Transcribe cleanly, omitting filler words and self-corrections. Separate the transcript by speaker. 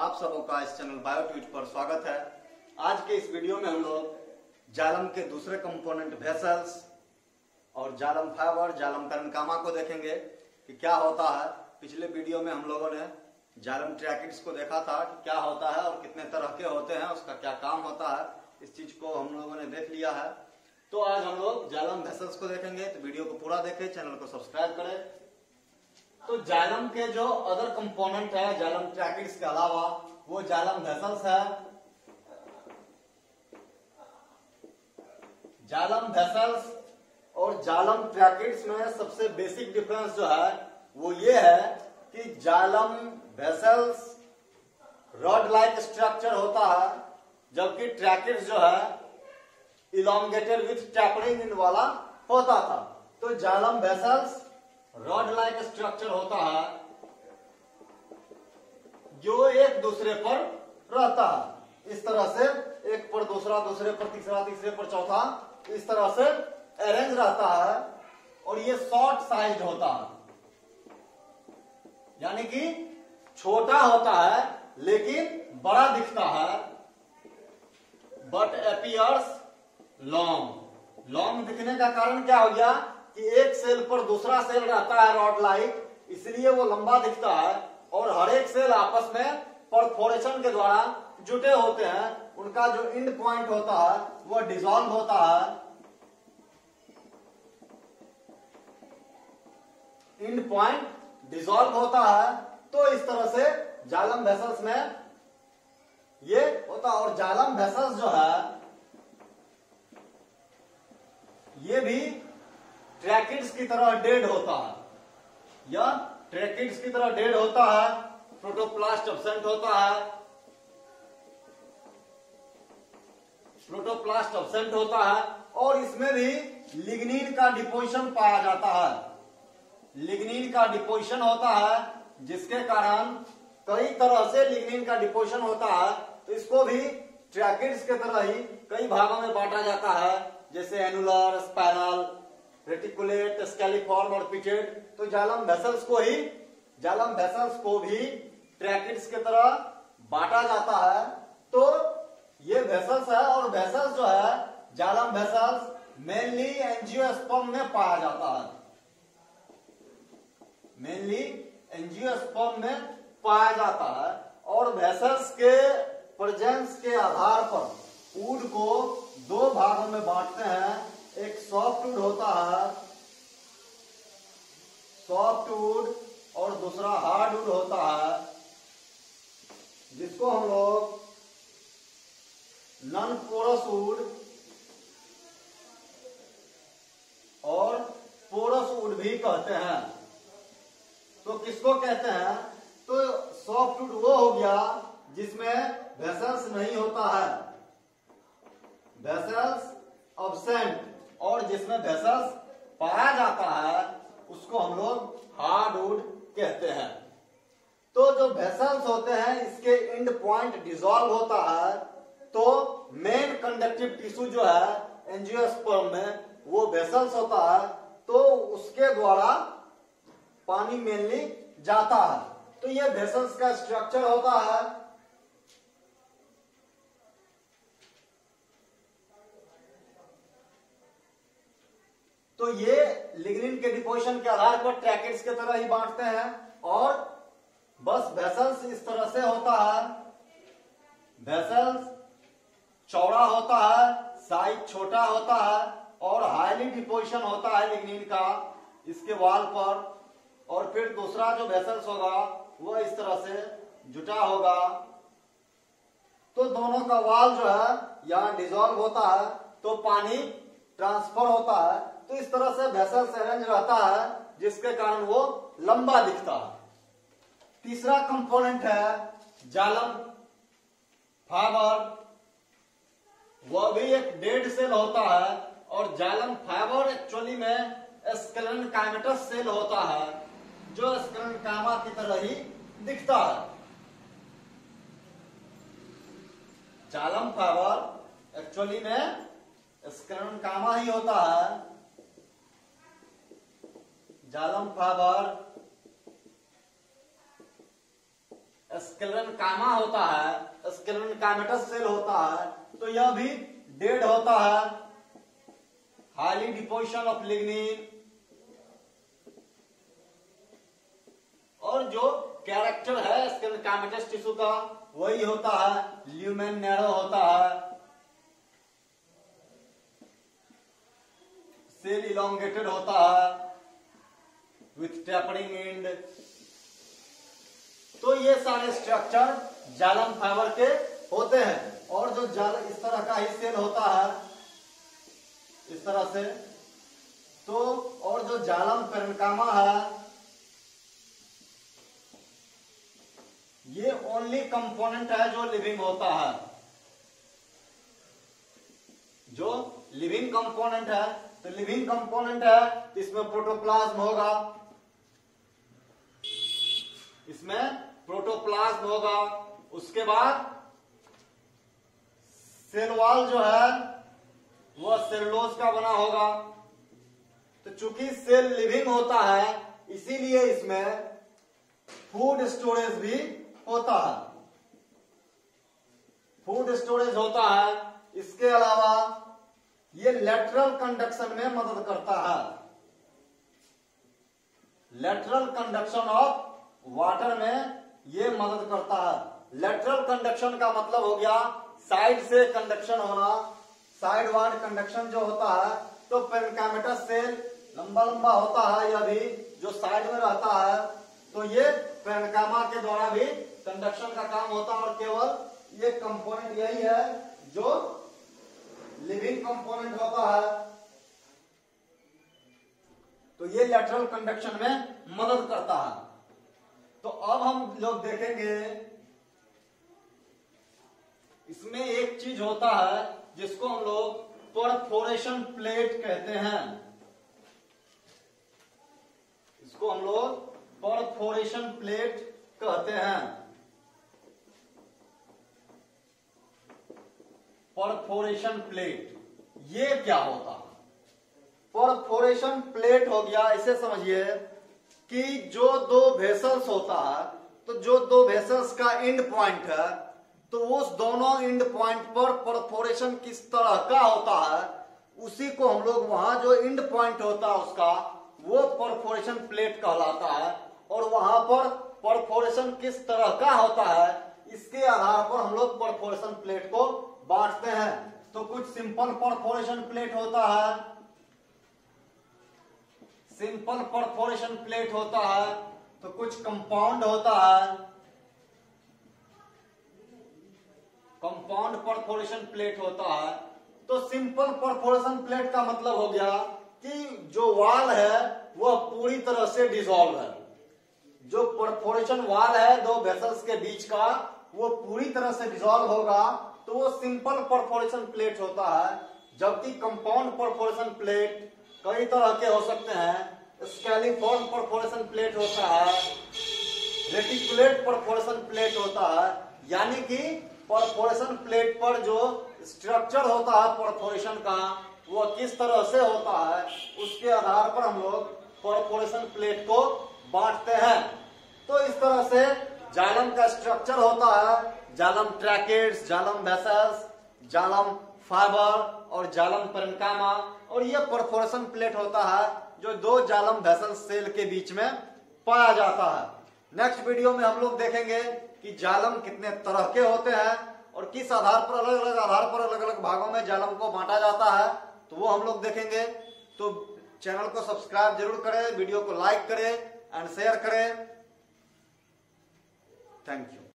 Speaker 1: आप सबों का इस चैनल बायोट्वीट पर स्वागत है। आज के इस वीडियो में हम लोग जालम के दूसरे कंपोनेंट वेसल्स और जालम फाइबर, जालम कनकामा को देखेंगे कि क्या होता है। पिछले वीडियो में हम लोगों ने जालम ट्रैकिड्स को देखा था कि क्या होता है और कितने तरह के होते हैं, उसका क्या काम होता है, इस चीज को हम लोगों ने देख लिया है। तो आज हम लोग जालम वेसल्स को देखेंगे, तो वीडियो को पूरा देखें, चैनल को सब्सक्राइब करें। तो जालम के जो अदर कंपोनेंट है जालम ट्रैकिड्स के अलावा, वो जालम वेसल्स है। जालम वेसल्स और जालम ट्रैकिड्स में सबसे बेसिक डिफरेंस जो है वो ये है कि जालम वेसल्स रॉड लाइक स्ट्रक्चर होता है, जबकि ट्रैकिड्स जो है इलोंगेटेड विथ टैपरिंग इन वाला होता था। तो जालम वेसल्स रॉड लाइक स्ट्रक्चर होता है जो एक दूसरे पर रहता है, इस तरह से एक पर दूसरा, दूसरे पर तीसरा, तीसरे पर चौथा, इस तरह से अरेंज रहता है। और ये शॉर्ट साइज होता है, यानी कि छोटा होता है लेकिन बड़ा दिखता है। But appears long. लॉन्ग दिखने का कारण क्या हो गया कि एक सेल पर दूसरा सेल रहता है रॉड लाइक, इसलिए वो लंबा दिखता है। और हर एक सेल आपस में परफोरेशन के द्वारा जुटे होते हैं, उनका जो एंड पॉइंट होता है वो डिसॉल्व होता है। एंड पॉइंट डिसॉल्व होता है। तो इस तरह से जालम वेसल्स में ये होता है। और जालम वेसल्स जो है ये भी ट्रैकिड्स की तरह डेड होता है, या ट्रैकिड्स की तरह डेड होता है। प्रोटोप्लास्ट एब्सेंट होता है, प्रोटोप्लास्ट एब्सेंट होता है। और इसमें भी लिग्निन का डिपोजिशन पाया जाता है। लिग्निन का डिपोजिशन होता है, जिसके कारण कई तरह से लिग्निन का डिपोजिशन होता है। तो इसको भी ट्रैकिड्स के तरह ही कई भागों में बांटा जाता है, जैसे एनुलर, स्पाइनल, रेटिकुलेट, स्केलिफॉर्म और पिचेट। तो जालम वेसल्स को भी ट्रैकिड्स की तरह बांटा जाता है। तो ये वेसल्स है, और वेसल्स जो है जालम वेसल्स मेनली एंजियोस्पर्म में पाया जाता है। मेनली एंजियोस्पर्म में पाया जाता है। और वेसल्स के प्रेजेंस के आधार पर वुड को दो भागों में बांटते हैं। एक सॉफ्ट वुड होता है, सॉफ्ट वुड, और दूसरा हार्ड वुड होता है, जिसको हम लोग नॉन पोरस वुड और पोरस वुड भी कहते हैं। तो किसको कहते हैं? तो सॉफ्ट वुड वो हो गया जिसमें वेसल्स नहीं होता है, वेसल्स अब्सेंट, और जिसमें वेसल्स पाया जाता है उसको हम लोग हार्ड वुड कहते हैं। तो जो वेसल्स होते हैं इसके एंड पॉइंट डिसॉल्व होता है। तो मेन कंडक्टिव टिश्यू जो है एंजियोस्पर्म में वो वेसल्स होता है, तो उसके द्वारा पानी मेनली जाता है। तो ये वेसल्स का स्ट्रक्चर होता है। तो ये लिग्निन के डिपोजिशन के आधार पर ट्रैकिड्स की तरह ही बांटते हैं। और बस वेसल्स इस तरह से होता है, वेसल्स चौड़ा होता है, साइज छोटा होता है, और हाईली डिपोजिशन होता है लिग्निन का इसके वॉल पर। और फिर दूसरा जो वेसल्स होगा वो इस तरह से जुटा होगा। तो दोनों का वॉल जो है यहाँ डिसॉल्व होता है, तो पानी ट्रांसफर होता है। तो इस तरह से वेसल्स अरेंज रहता है, जिसके कारण वो लंबा दिखता है। तीसरा कंपोनेंट है जालम फाइबर। वह भी एक डेड सेल होता है। और जालम फाइबर एक्चुअली में स्क्लेरेनकाइमेटस सेल होता है, जो स्क्लेरेनकाइमा की तरह ही दिखता है। जालम फाइबर एक्चुअली में स्क्लेरेनकाइमा ही होता है। जालम फाइबर स्क्लेरेनकामा होता है, स्क्लेरेनकामेटस सेल होता है, तो यह भी डेड होता है। Highly deposition of lignin. और जो कैरेक्टर है स्क्लेरेनकामेटस टिश्यू का वही होता है, ल्यूमेन नैरो होता है। सेल इलोंगेटेड होता है विथ टेपरिंग एंड। तो ये सारे स्ट्रक्चर जालम फाइबर के होते हैं। और जो जालम इस तरह का ही सेल होता है, इस तरह से। तो और जो जालम पेरेन्कामा है, ये ओनली कंपोनेंट है जो लिविंग होता है। जो लिविंग कंपोनेंट है, तो लिविंग कंपोनेंट है तो इसमें प्रोटोप्लाज्म होगा, इसमें प्रोटोप्लाज्म होगा। उसके बाद सेल वॉल जो है वह सेलुलोज का बना होगा। तो चूंकि सेल लिविंग होता है इसीलिए इसमें फूड स्टोरेज भी होता है, फूड स्टोरेज होता है। इसके अलावा ये लेटरल कंडक्शन में मदद करता है, लेटरल कंडक्शन ऑफ वाटर में ये मदद करता है। लेटरल कंडक्शन का मतलब हो गया साइड से कंडक्शन होना, साइड वार्ड कंडक्शन जो होता है। तो पेरेन्कामेटस सेल लंबा लंबा होता है, यह भी जो साइड में रहता है। तो ये पेरेन्कामा के द्वारा भी कंडक्शन का काम होता है। और केवल ये कंपोनेंट यही है जो लिविंग कंपोनेंट होता है। तो ये लेटरल कंडक्शन में मदद करता है। तो अब हम लोग देखेंगे इसमें एक चीज होता है जिसको हम लोग परफोरेशन प्लेट कहते हैं। इसको हम लोग परफोरेशन प्लेट कहते हैं। परफोरेशन प्लेट ये क्या होता है? परफोरेशन प्लेट हो गया, इसे समझिए कि जो दो वेसल्स होता है, तो जो दो वेसल्स का एंड पॉइंट है, तो उस दोनों एंड पॉइंट पर परफोरेशन किस तरह का होता है, उसी को हम लोग वहां जो एंड पॉइंट होता है उसका वो परफोरेशन प्लेट कहलाता है। और वहां पर परफोरेशन किस तरह का होता है इसके आधार पर हम लोग परफोरेशन प्लेट को बांटते हैं। तो कुछ सिंपल परफोरेशन प्लेट होता है, सिंपल परफोरेशन प्लेट होता है। तो कुछ कंपाउंड होता है, कंपाउंड परफोरेशन प्लेट होता है। तो सिंपल परफोरेशन प्लेट का मतलब हो गया कि जो वाल है वह पूरी तरह से डिसॉल्व है। जो परफोरेशन वाल है दो वेसल्स के बीच का वो पूरी तरह से डिसॉल्व होगा, तो वो सिंपल परफोरेशन प्लेट होता है। जबकि कंपाउंड परफोरेशन प्लेट कई तरह के हो सकते हैं। स्कैलिफॉर्म परफोरेशन प्लेट होता है, रेटिकुलेट परफोरेशन प्लेट होता है। यानी कि परफोरेशन प्लेट पर जो स्ट्रक्चर होता है परफोरेशन का वो किस तरह से होता है उसके आधार पर हम लोग परफोरेशन प्लेट को बांटते हैं। तो इस तरह से जालम का स्ट्रक्चर होता है, जालम ट्रैकेट्स, जालम वेसल्स, जालम फाइबर और जालम पेरेन्कामा। और ये परफोरेशन प्लेट होता है जो दो जालम वेसल सेल के बीच में पाया जाता है। नेक्स्ट वीडियो में हम लोग देखेंगे कि जालम कितने तरह के होते हैं और किस आधार पर अलग अलग आधार पर अलग अलग भागों में जालम को बांटा जाता है, तो वो हम लोग देखेंगे। तो चैनल को सब्सक्राइब जरूर करें, वीडियो को लाइक करें एंड शेयर करें। Thank you.